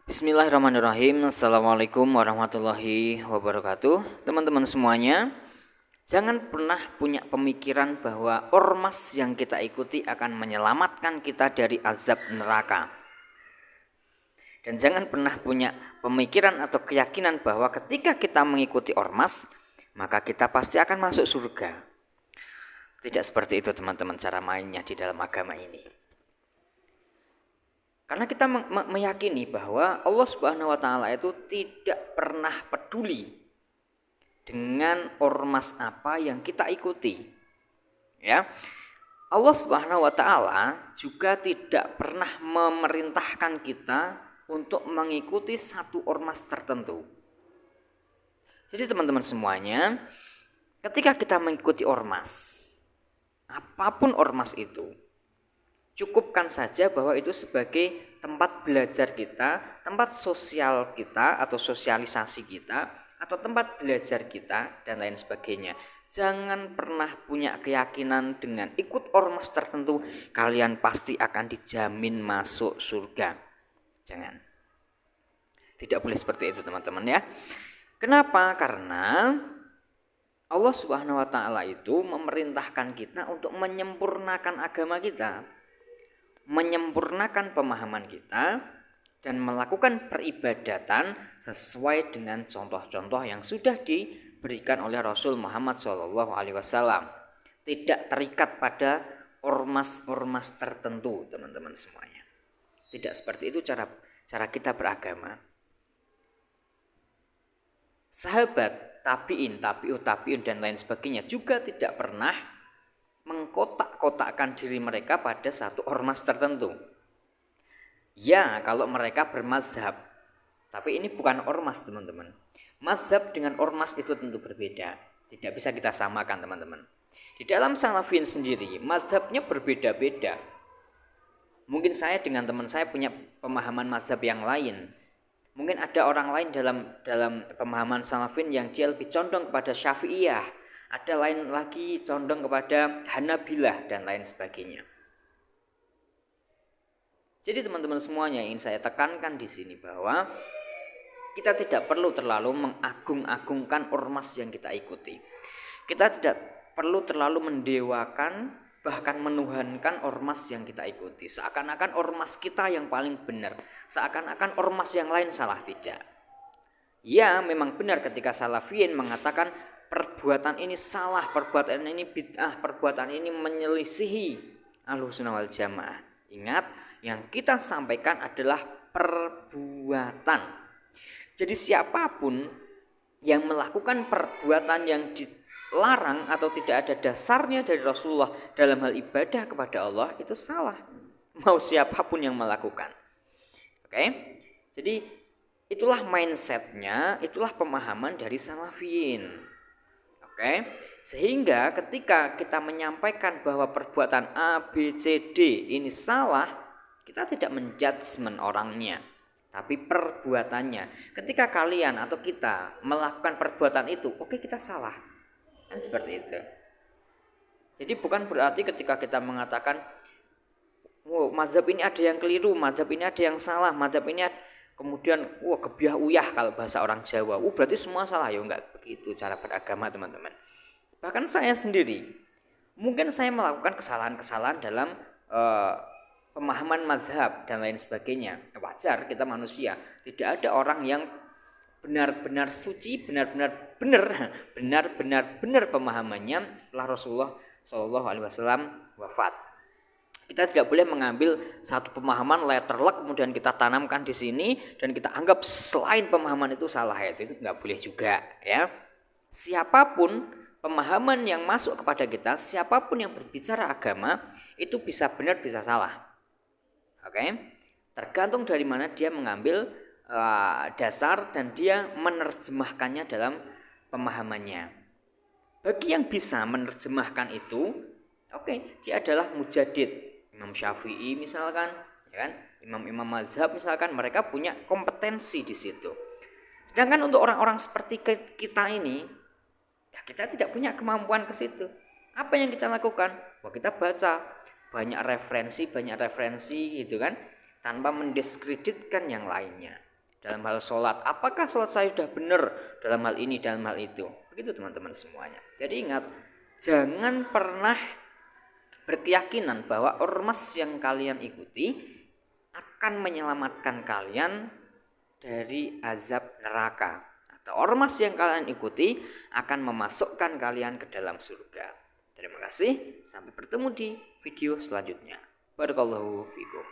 Bismillahirrahmanirrahim. Assalamualaikum warahmatullahi wabarakatuh. Teman-teman semuanya, jangan pernah punya pemikiran bahwa ormas yang kita ikuti akan menyelamatkan kita dari azab neraka. Dan jangan pernah punya pemikiran atau keyakinan bahwa ketika kita mengikuti ormas, maka kita pasti akan masuk surga. Tidak seperti itu teman-teman cara mainnya di dalam agama ini. Karena kita meyakini bahwa Allah Subhanahu wa taala itu tidak pernah peduli dengan ormas apa yang kita ikuti. Ya. Allah Subhanahu wa taala juga tidak pernah memerintahkan kita untuk mengikuti satu ormas tertentu. Jadi teman-teman semuanya, ketika kita mengikuti ormas, apapun ormas itu, cukupkan saja bahwa itu sebagai tempat belajar kita, tempat sosial kita atau sosialisasi kita, atau tempat belajar kita dan lain sebagainya. Jangan pernah punya keyakinan dengan ikut ormas tertentu kalian pasti akan dijamin masuk surga. Jangan. Tidak boleh seperti itu teman-teman ya. Kenapa? Karena Allah Subhanahu wa taala itu memerintahkan kita untuk menyempurnakan agama kita, menyempurnakan pemahaman kita, dan melakukan peribadatan sesuai dengan contoh-contoh yang sudah diberikan oleh Rasul Muhammad SAW. Tidak terikat pada ormas-ormas tertentu teman-teman semuanya. Tidak seperti itu cara kita beragama. Sahabat, tabi'in, tabi'ut, dan lain sebagainya juga tidak pernah mengkotak-kotakkan diri mereka pada satu ormas tertentu. Ya, kalau mereka bermazhab. Tapi ini bukan ormas teman-teman. Mazhab dengan ormas itu tentu berbeda. Tidak bisa kita samakan teman-teman. Di dalam salafin sendiri, mazhabnya berbeda-beda. Mungkin saya dengan teman saya punya pemahaman mazhab yang lain. Mungkin ada orang lain dalam pemahaman salafin yang dia lebih condong kepada Syafi'iyah, ada lain lagi condong kepada Hanabilah dan lain sebagainya. Jadi teman-teman semuanya, ingin saya tekankan di sini bahwa kita tidak perlu terlalu mengagung-agungkan ormas yang kita ikuti. Kita tidak perlu terlalu mendewakan bahkan menuhankan ormas yang kita ikuti. Seakan-akan ormas kita yang paling benar, seakan-akan ormas yang lain salah. Tidak. Ya, memang benar ketika salafiyin mengatakan perbuatan ini salah, perbuatan ini bid'ah, perbuatan ini menyelisihi Ahlussunnah wal Jamaah. Ingat, yang kita sampaikan adalah perbuatan. Jadi siapapun yang melakukan perbuatan yang dilarang atau tidak ada dasarnya dari Rasulullah dalam hal ibadah kepada Allah, itu salah. Mau siapapun yang melakukan. Oke? Jadi itulah mindsetnya, itulah pemahaman dari salafiyin. Oke? Sehingga ketika kita menyampaikan bahwa perbuatan A, B, C, D ini salah, kita tidak menjudgment orangnya, tapi perbuatannya. Ketika kalian atau kita melakukan perbuatan itu, oke, kita salah. Kan seperti itu. Jadi bukan berarti ketika kita mengatakan, mazhab ini ada yang keliru, mazhab ini ada yang salah, mazhab ini kemudian gebiah uyah kalau bahasa orang Jawa. Berarti semua salah. Ya enggak begitu cara beragama teman-teman. Bahkan saya sendiri, mungkin saya melakukan kesalahan-kesalahan dalam pemahaman mazhab dan lain sebagainya. Wajar, kita manusia. Tidak ada orang yang benar-benar suci, benar-benar benar pemahamannya setelah Rasulullah SAW wafat. Kita tidak boleh mengambil satu pemahaman letterlock kemudian kita tanamkan di sini dan kita anggap selain pemahaman itu salah. Itu enggak boleh juga ya. Siapapun pemahaman yang masuk kepada kita, siapapun yang berbicara agama, itu bisa benar bisa salah. Oke? Tergantung dari mana dia mengambil dasar dan dia menerjemahkannya dalam pemahamannya. Bagi yang bisa menerjemahkan itu, dia adalah mujadid. Imam Syafi'i misalkan, ya kan? Imam-imam mazhab misalkan, mereka punya kompetensi di situ. Sedangkan untuk orang-orang seperti kita ini, ya kita tidak punya kemampuan ke situ. Apa yang kita lakukan? Kita baca banyak referensi gitu kan, tanpa mendiskreditkan yang lainnya. dalam hal sholat, apakah sholat saya sudah benar dalam hal ini, dalam hal itu. Begitu teman-teman semuanya. Jadi ingat, jangan pernah berkeyakinan bahwa ormas yang kalian ikuti akan menyelamatkan kalian dari azab neraka, atau ormas yang kalian ikuti akan memasukkan kalian ke dalam surga. Terima kasih, sampai bertemu di video selanjutnya. Barakallahu fikum.